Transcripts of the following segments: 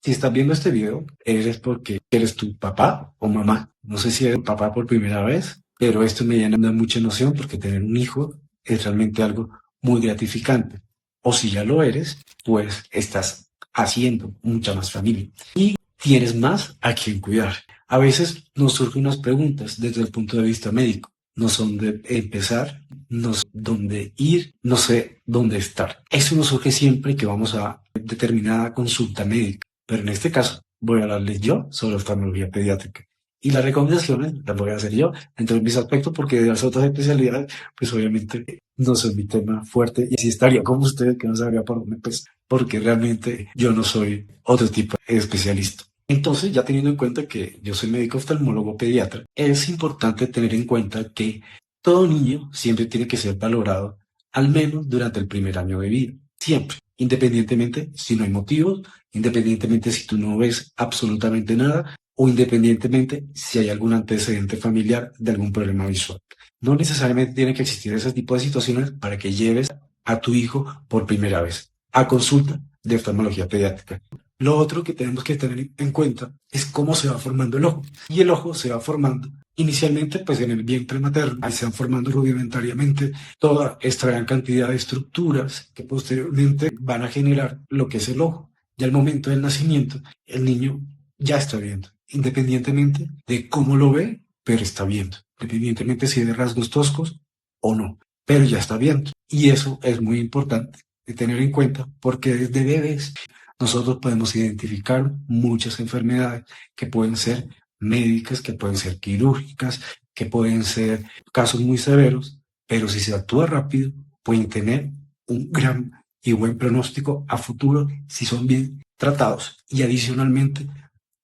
Si estás viendo este video, eres porque eres tu papá o mamá. No sé si eres papá por primera vez, pero esto me llena de mucha emoción porque tener un hijo es realmente algo muy gratificante. O si ya lo eres, pues estás haciendo mucha más familia y tienes más a quien cuidar. A veces nos surgen unas preguntas desde el punto de vista médico. No son de empezar, no sé dónde ir, no sé dónde estar. Eso nos surge siempre que vamos a determinada consulta médica. Pero en este caso voy a hablarles yo sobre oftalmología pediátrica. Y las recomendaciones las voy a hacer yo dentro de mis aspectos porque de las otras especialidades, pues obviamente no son mi tema fuerte y así estaría como ustedes que no sabría por dónde pues porque realmente yo no soy otro tipo de especialista. Entonces, ya teniendo en cuenta que yo soy médico oftalmólogo pediatra, es importante tener en cuenta que todo niño siempre tiene que ser valorado al menos durante el primer año de vida. Siempre, independientemente si no hay motivos, independientemente si tú no ves absolutamente nada o independientemente si hay algún antecedente familiar de algún problema visual. No necesariamente tiene que existir ese tipo de situaciones para que lleves a tu hijo por primera vez a consulta de oftalmología pediátrica. Lo otro que tenemos que tener en cuenta es cómo se va formando el ojo. Y el ojo se va formando inicialmente pues en el vientre materno. Ahí se van formando rudimentariamente toda esta gran cantidad de estructuras que posteriormente van a generar lo que es el ojo. Y al momento del nacimiento, el niño ya está viendo, independientemente de cómo lo ve, pero está viendo, independientemente si de rasgos toscos o no, pero ya está viendo. Y eso es muy importante de tener en cuenta porque desde bebés nosotros podemos identificar muchas enfermedades que pueden ser médicas, que pueden ser quirúrgicas, que pueden ser casos muy severos, pero si se actúa rápido, pueden tener un gran y buen pronóstico a futuro si son bien tratados y adicionalmente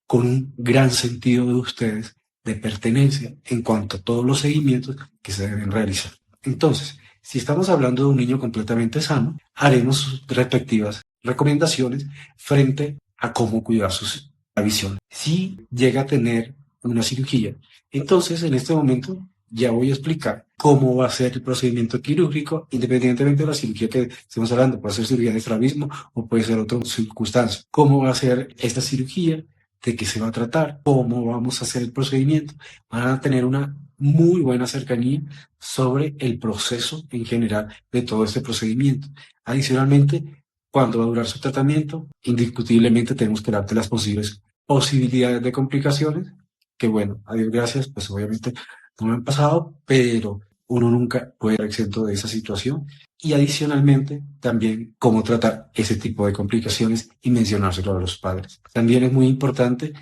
con un gran sentido de ustedes de pertenencia en cuanto a todos los seguimientos que se deben realizar. Entonces, si estamos hablando de un niño completamente sano, haremos sus respectivas recomendaciones frente a cómo cuidar la visión. Si llega a tener una cirugía, entonces en este momento ya voy a explicar cómo va a ser el procedimiento quirúrgico, independientemente de la cirugía que estemos hablando. Puede ser cirugía de estrabismo o puede ser otra circunstancia. ¿Cómo va a ser esta cirugía? ¿De qué se va a tratar? ¿Cómo vamos a hacer el procedimiento? Van a tener una muy buena cercanía sobre el proceso en general de todo este procedimiento. Adicionalmente, cuando va a durar su tratamiento, indiscutiblemente tenemos que darte las posibles posibilidades de complicaciones, que bueno, a Dios gracias, pues obviamente no me han pasado, pero uno nunca puede estar exento de esa situación. Y adicionalmente, también cómo tratar ese tipo de complicaciones y mencionárselo a los padres. También es muy importante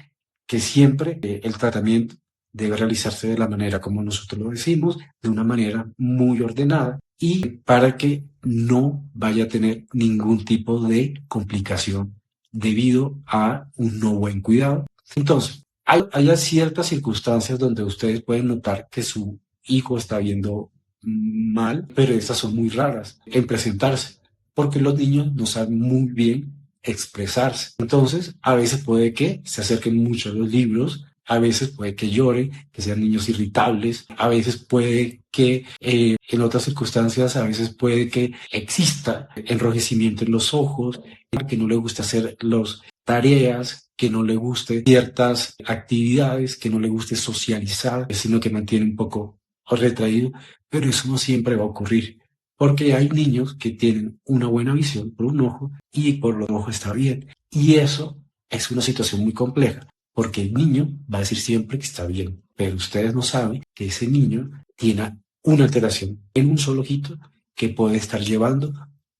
que siempre el tratamiento debe realizarse de la manera como nosotros lo decimos, de una manera muy ordenada y para que no vaya a tener ningún tipo de complicación debido a un no buen cuidado. Entonces, hay ciertas circunstancias donde ustedes pueden notar que su hijo está viendo mal, pero estas son muy raras en presentarse, porque los niños no saben muy bien expresarse. Entonces, a veces puede que se acerquen mucho a los libros, a veces puede que lloren, que sean niños irritables, a veces puede que en otras circunstancias, a veces puede que exista enrojecimiento en los ojos, que no le gusta hacer las tareas, que no le guste ciertas actividades, que no le guste socializar, sino que mantiene un poco retraído, pero eso no siempre va a ocurrir. Porque hay niños que tienen una buena visión por un ojo y por el otro ojo está bien. Y eso es una situación muy compleja, porque el niño va a decir siempre que está bien, pero ustedes no saben que ese niño tiene una alteración en un solo ojito que puede estar llevando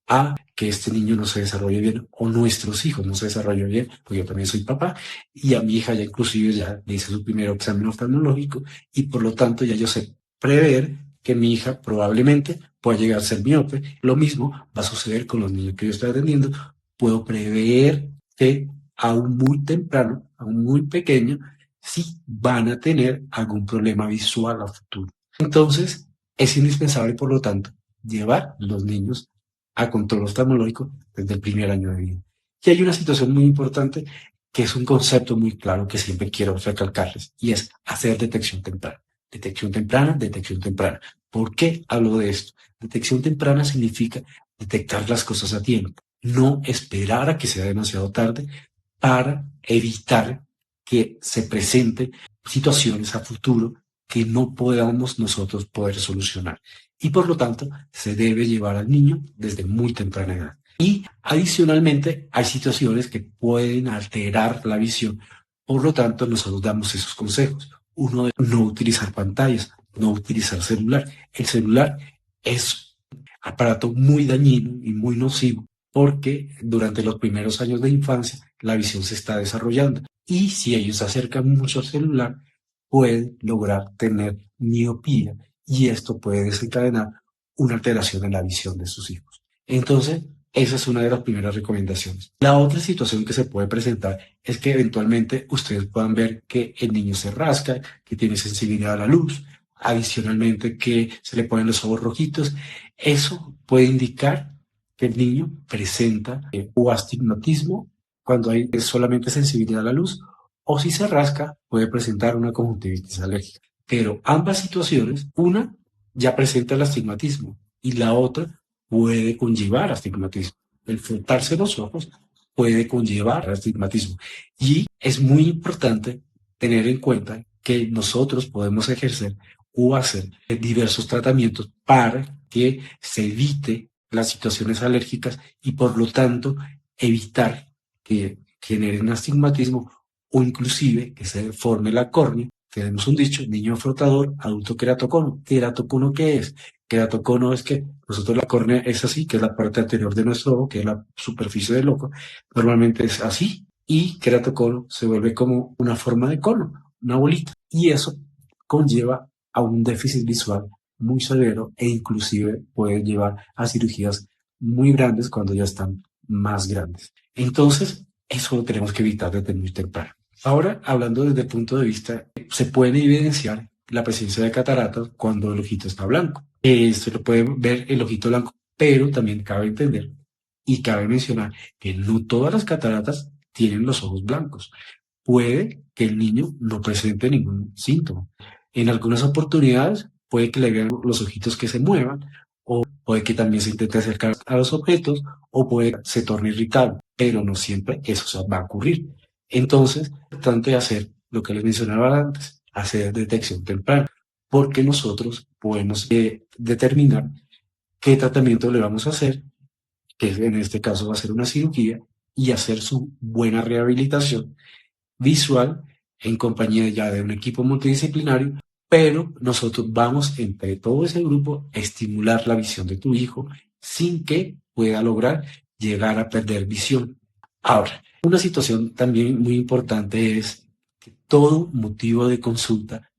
a que este niño no se desarrolle bien o nuestros hijos no se desarrollen bien, porque yo también soy papá y a mi hija ya inclusive ya le hice su primer examen oftalmológico y por lo tanto ya yo sé prever que mi hija probablemente pueda llegar a ser miope. Lo mismo va a suceder con los niños que yo estoy atendiendo. Puedo prever que aún muy temprano, aún muy pequeño, sí van a tener algún problema visual a futuro. Entonces, es indispensable, por lo tanto, llevar los niños a control oftalmológico desde el primer año de vida. Y hay una situación muy importante que es un concepto muy claro que siempre quiero recalcarles y es hacer detección temprana. Detección temprana, detección temprana. ¿Por qué hablo de esto? Detección temprana significa detectar las cosas a tiempo, no esperar a que sea demasiado tarde para evitar que se presenten situaciones a futuro que no podamos nosotros poder solucionar. Y por lo tanto, se debe llevar al niño desde muy temprana edad. Y adicionalmente, hay situaciones que pueden alterar la visión. Por lo tanto, nosotros damos esos consejos. Uno de no utilizar pantallas, no utilizar celular. El celular es un aparato muy dañino y muy nocivo porque durante los primeros años de infancia la visión se está desarrollando. Y si ellos se acercan mucho al celular, pueden lograr tener miopía y esto puede desencadenar una alteración en la visión de sus hijos. Entonces, esa es una de las primeras recomendaciones. La otra situación que se puede presentar es que eventualmente ustedes puedan ver que el niño se rasca, que tiene sensibilidad a la luz, adicionalmente que se le ponen los ojos rojitos. Eso puede indicar que el niño presenta o astigmatismo cuando hay solamente sensibilidad a la luz, o si se rasca puede presentar una conjuntivitis alérgica. Pero ambas situaciones, una ya presenta el astigmatismo y la otra puede conllevar astigmatismo. El frotarse los ojos puede conllevar astigmatismo. Y es muy importante tener en cuenta que nosotros podemos ejercer o hacer diversos tratamientos para que se evite las situaciones alérgicas y por lo tanto evitar que generen astigmatismo o inclusive que se deforme la córnea. Tenemos un dicho, niño frotador, adulto queratocono. ¿Queratocono qué es? Queratocono es que nosotros la córnea es así, que es la parte anterior de nuestro ojo, que es la superficie del ojo, normalmente es así, y queratocono se vuelve como una forma de cono, una bolita, y eso conlleva a un déficit visual muy severo e inclusive puede llevar a cirugías muy grandes cuando ya están más grandes. Entonces, eso lo tenemos que evitar desde muy temprano. Ahora, hablando desde el punto de vista, se puede evidenciar la presencia de cataratas cuando el ojito está blanco. Se lo puede ver el ojito blanco, pero también cabe entender y cabe mencionar que no todas las cataratas tienen los ojos blancos. Puede que el niño no presente ningún síntoma. En algunas oportunidades puede que le vean los ojitos que se muevan, o puede que también se intente acercar a los objetos, o puede que se torne irritable, pero no siempre eso va a ocurrir. Entonces, es importante hacer lo que les mencionaba antes, hacer detección temprana, porque nosotros podemos determinar qué tratamiento le vamos a hacer, que en este caso va a ser una cirugía, y hacer su buena rehabilitación visual en compañía ya de un equipo multidisciplinario, pero nosotros vamos entre todo ese grupo a estimular la visión de tu hijo sin que pueda lograr llegar a perder visión. Ahora, una situación también muy importante es que todo motivo de consulta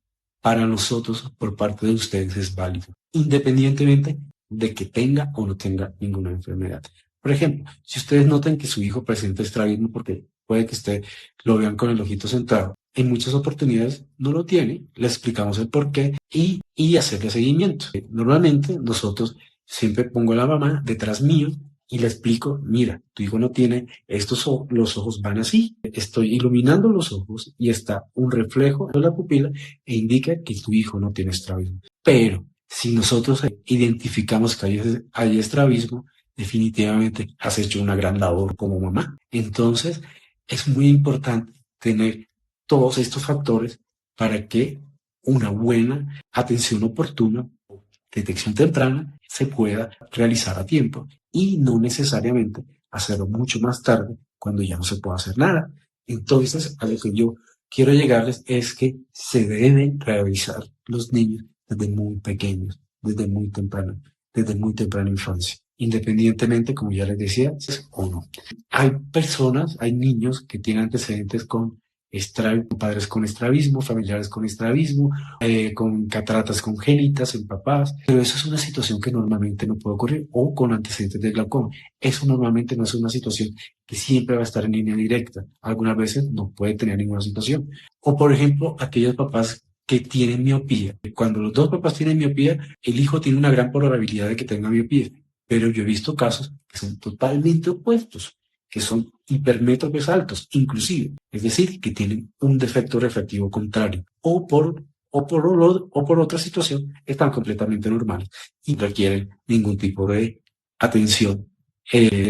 para nosotros por parte de ustedes es válido, independientemente de que tenga o no tenga ninguna enfermedad. Por ejemplo, si ustedes notan que su hijo presenta estrabismo, porque puede que usted lo vean con el ojito centrado, en muchas oportunidades no lo tiene, le explicamos el por qué y hacerle seguimiento. Normalmente nosotros siempre pongo a la mamá detrás mío y le explico, mira, tu hijo no tiene estos ojos, los ojos van así, estoy iluminando los ojos y está un reflejo de la pupila e indica que tu hijo no tiene estrabismo. Pero si nosotros identificamos que hay estrabismo, definitivamente has hecho una gran labor como mamá. Entonces, es muy importante tener todos estos factores para que una buena atención oportuna, detección temprana, se pueda realizar a tiempo y no necesariamente hacerlo mucho más tarde cuando ya no se puede hacer nada. Entonces, a lo que yo quiero llegarles es que se deben revisar los niños desde muy pequeños, desde muy temprana infancia, independientemente, como ya les decía, es o no. Hay personas, hay niños que tienen antecedentes con padres con estrabismo, familiares con estrabismo, con cataratas congénitas en papás, pero eso es una situación que normalmente no puede ocurrir, o con antecedentes de glaucoma. Eso normalmente no es una situación que siempre va a estar en línea directa. Algunas veces no puede tener ninguna situación. O por ejemplo, aquellos papás que tienen miopía. Cuando los dos papás tienen miopía, el hijo tiene una gran probabilidad de que tenga miopía. Pero yo he visto casos que son totalmente opuestos, que son hipermétropes altos, inclusive. Es decir, que tienen un defecto refractivo contrario. O por otra situación, están completamente normales y no requieren ningún tipo de atención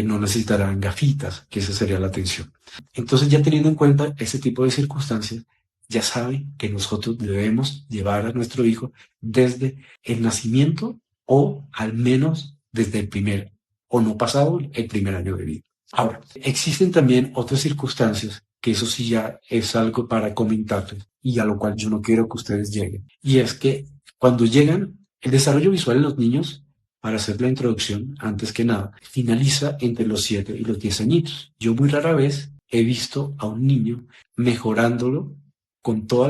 no necesitarán gafitas, que esa sería la atención. Entonces, ya teniendo en cuenta ese tipo de circunstancias, ya saben que nosotros debemos llevar a nuestro hijo desde el nacimiento o al menos desde el primer, o no pasado, el primer año de vida. Ahora, existen también otras circunstancias que eso sí ya es algo para comentarles y a lo cual yo no quiero que ustedes lleguen. Y es que cuando llegan, el desarrollo visual en los niños, para hacer la introducción, antes que nada, finaliza entre los 7 y los 10 añitos. Yo muy rara vez he visto a un niño mejorándolo con toda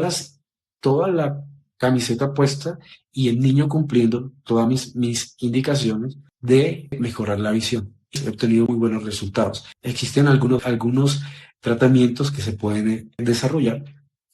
la camiseta puesta y el niño cumpliendo todas mis indicaciones de mejorar la visión. He obtenido muy buenos resultados. Existen algunos tratamientos que se pueden desarrollar,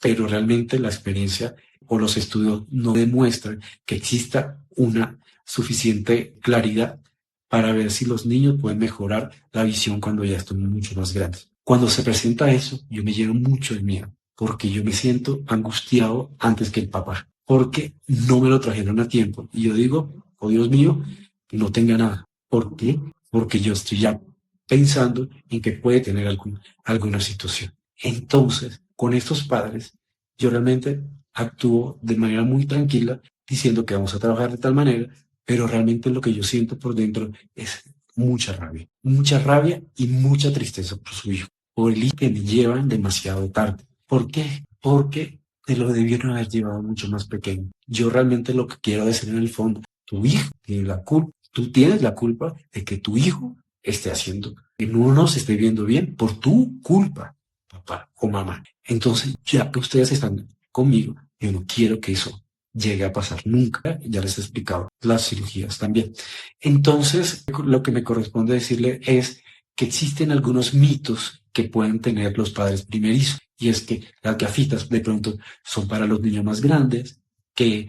pero realmente la experiencia o los estudios no demuestran que exista una suficiente claridad para ver si los niños pueden mejorar la visión cuando ya están mucho más grandes. Cuando se presenta eso, yo me lleno mucho de miedo, porque yo me siento angustiado antes que el papá, porque no me lo trajeron a tiempo. Y yo digo, oh Dios mío, no tenga nada. ¿Por qué? Porque yo estoy ya pensando en que puede tener alguna situación. Entonces, con estos padres, yo realmente actúo de manera muy tranquila, diciendo que vamos a trabajar de tal manera, pero realmente lo que yo siento por dentro es mucha rabia y mucha tristeza por su hijo, por el hijo que me llevan demasiado tarde. ¿Por qué? Porque te lo debieron haber llevado mucho más pequeño. Yo realmente lo que quiero decir en el fondo, tu hijo tiene la culpa, tú tienes la culpa de que tu hijo esté haciendo, que no se esté viendo bien por tu culpa, papá o mamá. Entonces, ya que ustedes están conmigo, yo no quiero que eso llegue a pasar nunca. Ya les he explicado las cirugías también. Entonces, lo que me corresponde decirle es que existen algunos mitos que pueden tener los padres primerizos. Y es que las gafitas de pronto son para los niños más grandes, que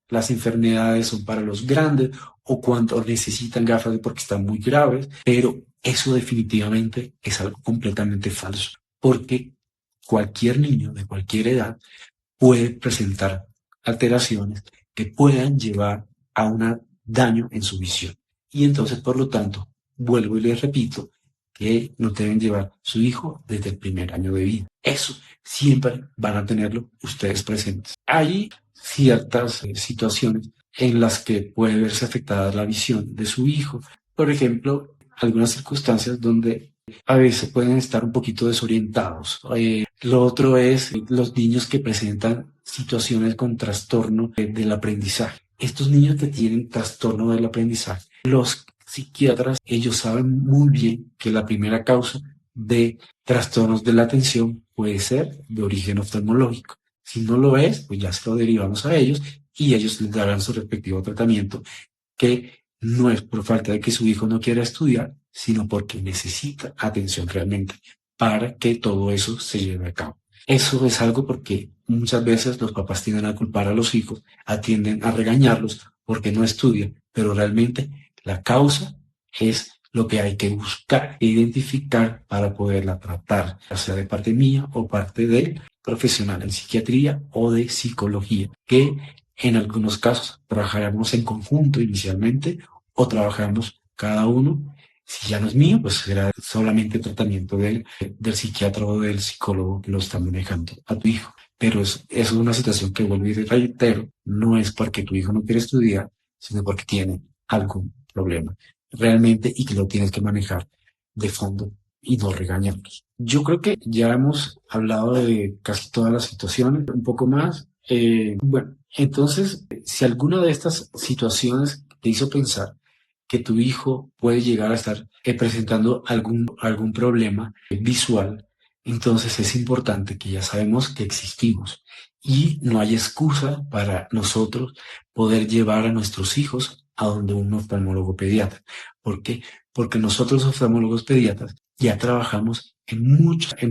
las enfermedades son para los grandes o cuando necesitan gafas porque están muy graves, pero eso definitivamente es algo completamente falso, porque cualquier niño de cualquier edad puede presentar alteraciones que puedan llevar a un daño en su visión. Y entonces, por lo tanto, vuelvo y les repito que no deben llevar su hijo desde el primer año de vida. Eso siempre van a tenerlo ustedes presentes. Hay ciertas situaciones en las que puede verse afectada la visión de su hijo. Por ejemplo, algunas circunstancias donde a veces pueden estar un poquito desorientados. Lo otro es los niños que presentan situaciones con trastorno del aprendizaje. Estos niños que tienen trastorno del aprendizaje, los psiquiatras, ellos saben muy bien que la primera causa de trastornos de la atención puede ser de origen oftalmológico. Si no lo es, pues ya se lo derivamos a ellos y ellos les darán su respectivo tratamiento, que no es por falta de que su hijo no quiera estudiar, sino porque necesita atención realmente para que todo eso se lleve a cabo. Eso es algo porque muchas veces los papás tienden a culpar a los hijos, atienden a regañarlos porque no estudian, pero realmente la causa es lo que hay que buscar e identificar para poderla tratar, ya sea de parte mía o parte del profesional en psiquiatría o de psicología, que en algunos casos trabajaremos en conjunto inicialmente o trabajamos cada uno. Si ya no es mío, pues será solamente tratamiento del psiquiatra o del psicólogo que lo está manejando a tu hijo. Pero es una situación que vuelvo y reitero, no es porque tu hijo no quiere estudiar, sino porque tiene algún problema realmente y que lo tienes que manejar de fondo y no regañarlos. Yo creo que ya hemos hablado de casi todas las situaciones, un poco más. Bueno, entonces, si alguna de estas situaciones te hizo pensar que tu hijo puede llegar a estar presentando algún problema visual, entonces es importante que ya sabemos que existimos y no hay excusa para nosotros poder llevar a nuestros hijos a donde un oftalmólogo pediatra. ¿Por qué? Porque nosotros oftalmólogos pediatras ya trabajamos en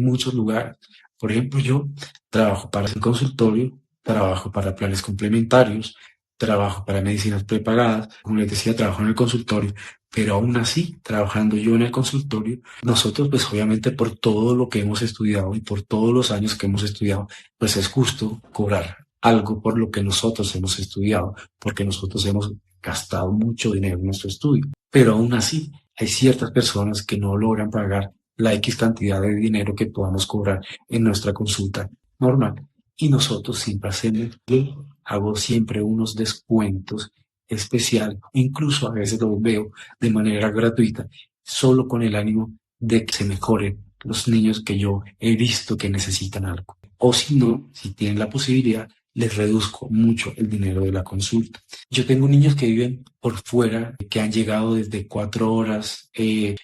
muchos lugares. Por ejemplo, yo trabajo para el consultorio, trabajo para planes complementarios, trabajo para medicinas prepagadas, como les decía, trabajo en el consultorio, pero aún así, trabajando yo en el consultorio, nosotros pues obviamente por todo lo que hemos estudiado y por todos los años que hemos estudiado, pues es justo cobrar algo por lo que nosotros hemos estudiado, porque nosotros hemos gastado mucho dinero en nuestro estudio. Pero aún así, hay ciertas personas que no logran pagar la X cantidad de dinero que podamos cobrar en nuestra consulta normal. Y nosotros siempre hacemos, yo hago siempre unos descuentos especiales, incluso a veces los veo de manera gratuita, solo con el ánimo de que se mejoren los niños que yo he visto que necesitan algo. O si no, si tienen la posibilidad, les reduzco mucho el dinero de la consulta. Yo tengo niños que viven por fuera, que han llegado desde 4 horas,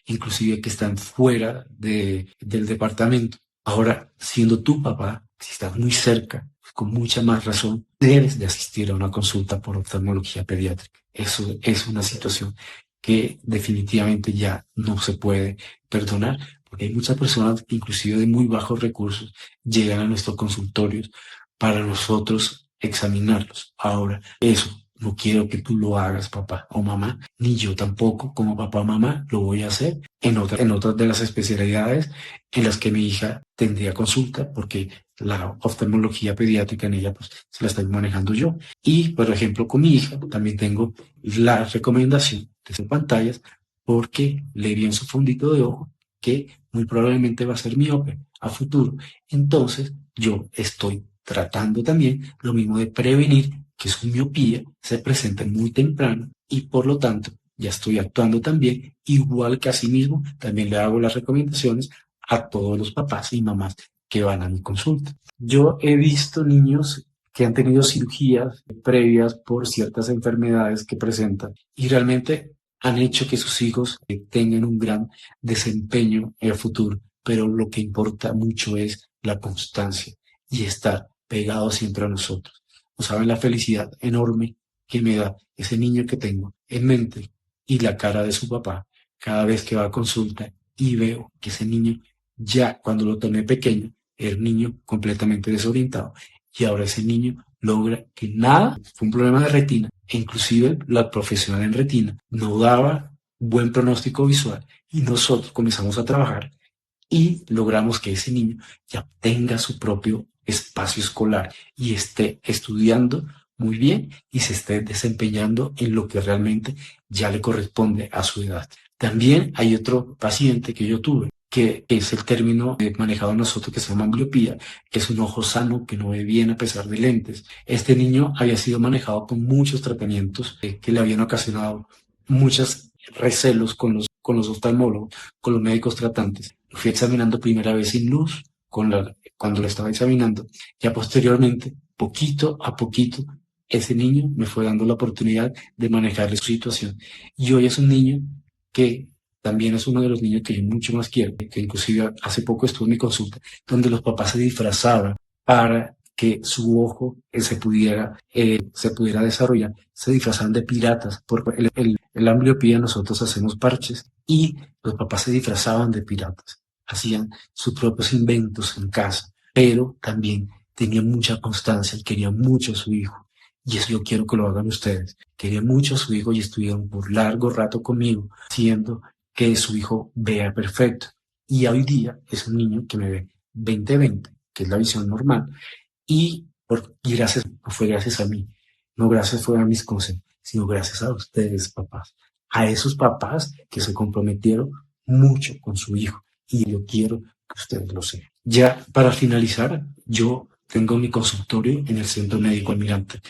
inclusive que están fuera del departamento. Ahora, siendo tu papá, si estás muy cerca, con mucha más razón, debes de asistir a una consulta por oftalmología pediátrica. Eso es una situación que definitivamente ya no se puede perdonar, porque hay muchas personas, inclusive de muy bajos recursos, llegan a nuestros consultorios para nosotros examinarlos. Ahora, eso no quiero que tú lo hagas, papá o mamá, ni yo tampoco, como papá o mamá, lo voy a hacer en otras de las especialidades en las que mi hija tendría consulta, porque la oftalmología pediátrica en ella pues se la estoy manejando yo. Y, por ejemplo, con mi hija también tengo la recomendación de hacer pantallas porque le vi en su fondito de ojo que muy probablemente va a ser miope a futuro. Entonces, yo estoy tratando también lo mismo de prevenir que su miopía se presente muy temprano y por lo tanto ya estoy actuando también, igual que asimismo también le hago las recomendaciones a todos los papás y mamás que van a mi consulta. Yo he visto niños que han tenido cirugías previas por ciertas enfermedades que presentan y realmente han hecho que sus hijos tengan un gran desempeño en el futuro, pero lo que importa mucho es la constancia y estar pegado siempre a nosotros. No saben la felicidad enorme que me da ese niño que tengo en mente y la cara de su papá cada vez que va a consulta y veo que ese niño ya cuando lo tomé pequeño era un niño completamente desorientado y ahora ese niño logra que nada, fue un problema de retina e inclusive la profesional en retina no daba buen pronóstico visual y nosotros comenzamos a trabajar y logramos que ese niño ya tenga su propio espacio escolar y esté estudiando muy bien y se esté desempeñando en lo que realmente ya le corresponde a su edad. También hay otro paciente que yo tuve, que es el término manejado nosotros que se llama ambliopía, que es un ojo sano que no ve bien a pesar de lentes. Este niño había sido manejado con muchos tratamientos que le habían ocasionado muchos recelos con los oftalmólogos, con los médicos tratantes. Lo fui examinando primera vez sin luz, cuando lo estaba examinando. Ya posteriormente, poquito a poquito, ese niño me fue dando la oportunidad de manejarle su situación. Y hoy es un niño que también es uno de los niños que yo mucho más quiero, que inclusive hace poco estuve en mi consulta, donde los papás se disfrazaban para que su ojo se pudiera desarrollar, se disfrazaban de piratas, porque la ambliopía nosotros hacemos parches y los papás se disfrazaban de piratas, hacían sus propios inventos en casa, pero también tenían mucha constancia y querían mucho a su hijo. Y eso yo quiero que lo hagan ustedes. Querían mucho a su hijo y estuvieron por largo rato conmigo, haciendo que su hijo vea perfecto. Y hoy día es un niño que me ve 20/20, que es la visión normal, y gracias, no fue gracias a mí, no gracias fue a mis consejos, sino gracias a ustedes, papás, a esos papás que se comprometieron mucho con su hijo. Y yo quiero que ustedes lo sepan. Ya para finalizar, yo tengo mi consultorio en el Centro Médico Almirante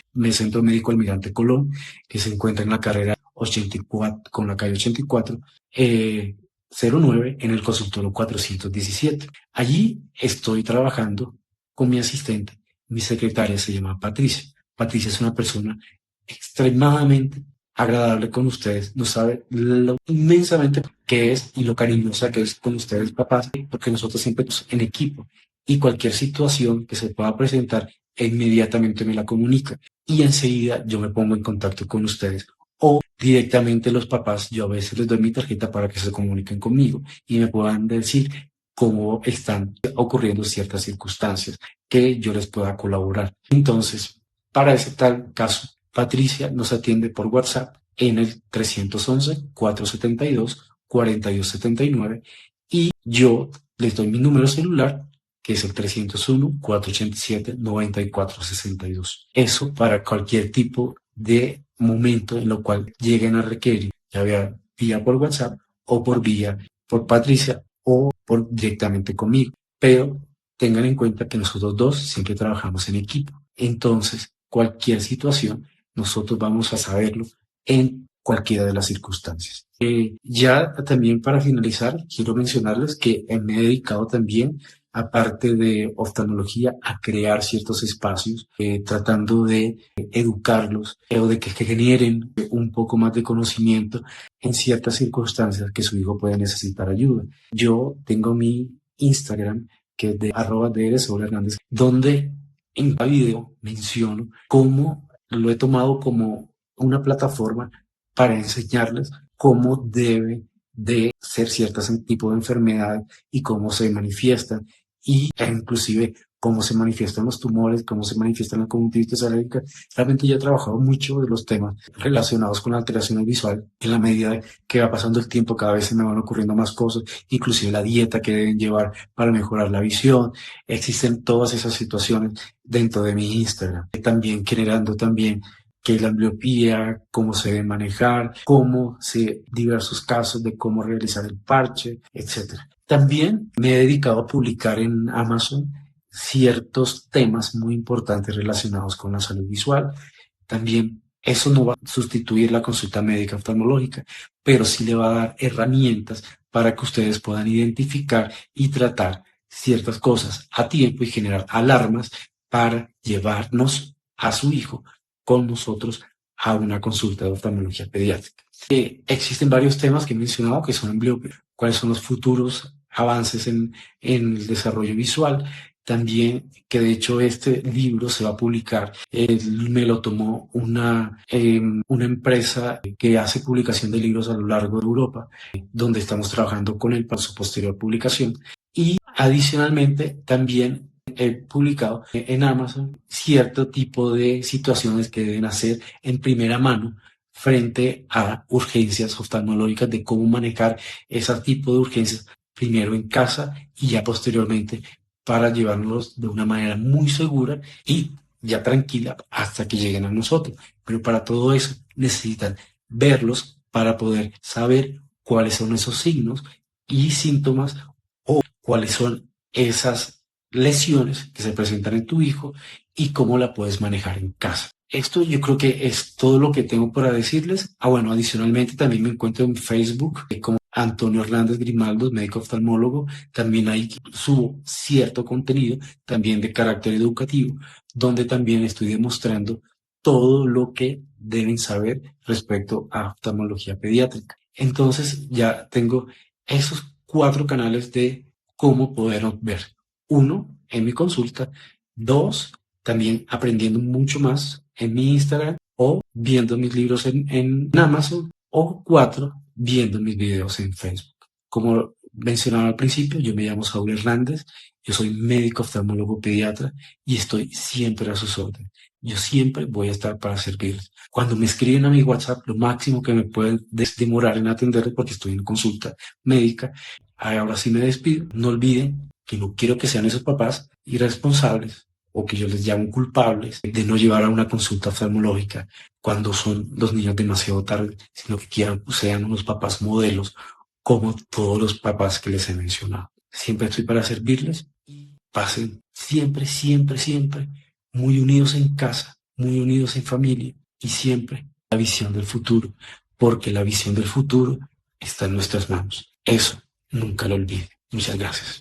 Colón, que se encuentra en la carrera 84, con la calle 84, 09, en el consultorio 417. Allí estoy trabajando con mi asistente. Mi secretaria se llama Patricia. Patricia es una persona extremadamente agradable con ustedes. No sabe lo inmensamente que es y lo cariñosa que es con ustedes, papás, porque nosotros siempre estamos en equipo y cualquier situación que se pueda presentar, inmediatamente me la comunica y enseguida yo me pongo en contacto con ustedes. O directamente los papás, yo a veces les doy mi tarjeta para que se comuniquen conmigo y me puedan decir cómo están ocurriendo ciertas circunstancias que yo les pueda colaborar. Entonces, para ese tal caso, Patricia nos atiende por WhatsApp en el 311-472-4279 y yo les doy mi número celular, que es el 301-487-9462. Eso para cualquier tipo de momento en lo cual lleguen a requerir, ya vía por WhatsApp o por vía por Patricia o por directamente conmigo. Pero tengan en cuenta que nosotros dos siempre trabajamos en equipo. Entonces, cualquier situación, nosotros vamos a saberlo en cualquiera de las circunstancias. Ya también para finalizar, quiero mencionarles que me he dedicado también, aparte de oftalmología, a crear ciertos espacios, tratando de educarlos o de que generen un poco más de conocimiento en ciertas circunstancias que su hijo puede necesitar ayuda. Yo tengo mi Instagram, que es de @Hernández, donde en cada video menciono cómo lo he tomado como una plataforma para enseñarles cómo debe de ser ciertos tipos de enfermedades y cómo se manifiestan e inclusive cómo se manifiestan los tumores, cómo se manifiestan las conjuntivitis alérgica. Realmente yo he trabajado mucho de los temas relacionados con la alteración visual. En la medida que va pasando el tiempo, cada vez se me van ocurriendo más cosas, inclusive la dieta que deben llevar para mejorar la visión. Existen todas esas situaciones dentro de mi Instagram. También generando también qué es la ambliopía, cómo se debe manejar, diversos casos de cómo realizar el parche, etcétera. También me he dedicado a publicar en Amazon ciertos temas muy importantes relacionados con la salud visual. También eso no va a sustituir la consulta médica oftalmológica, pero sí le va a dar herramientas para que ustedes puedan identificar y tratar ciertas cosas a tiempo y generar alarmas para llevarnos a su hijo con nosotros a una consulta de oftalmología pediátrica. Existen varios temas que he mencionado que son cuáles son los futuros avances en el desarrollo visual. También que de hecho este libro se va a publicar, me lo tomó una empresa que hace publicación de libros a lo largo de Europa, donde estamos trabajando con él para su posterior publicación. Y adicionalmente también he publicado en Amazon cierto tipo de situaciones que deben hacer en primera mano frente a urgencias oftalmológicas, de cómo manejar ese tipo de urgencias primero en casa y ya posteriormente para llevarlos de una manera muy segura y ya tranquila hasta que lleguen a nosotros. Pero para todo eso necesitan verlos para poder saber cuáles son esos signos y síntomas o cuáles son esas lesiones que se presentan en tu hijo y cómo la puedes manejar en casa. Esto yo creo que es todo lo que tengo para decirles. Bueno, adicionalmente también me encuentro en Facebook como Antonio Hernández Grimaldos, médico oftalmólogo. También ahí subo cierto contenido, también de carácter educativo, donde también estoy demostrando todo lo que deben saber respecto a oftalmología pediátrica. Entonces ya tengo esos 4 canales de cómo poder ver. 1, en mi consulta. 2, también aprendiendo mucho más en mi Instagram o viendo mis libros en Amazon. O 4, viendo mis videos en Facebook. Como mencionaba al principio, yo me llamo Saúl Hernández, yo soy médico oftalmólogo pediatra y estoy siempre a sus órdenes. Yo siempre voy a estar para servirles. Cuando me escriben a mi WhatsApp, lo máximo que me pueden demorar en atenderles porque estoy en consulta médica. Ahora sí me despido. No olviden que no quiero que sean esos papás irresponsables o que yo les llamo culpables de no llevar a una consulta oftalmológica cuando son los niños demasiado tarde, sino que quieran sean unos papás modelos como todos los papás que les he mencionado. Siempre estoy para servirles y pasen siempre, siempre, siempre muy unidos en casa, muy unidos en familia y siempre la visión del futuro, porque la visión del futuro está en nuestras manos. Eso nunca lo olviden. Muchas gracias.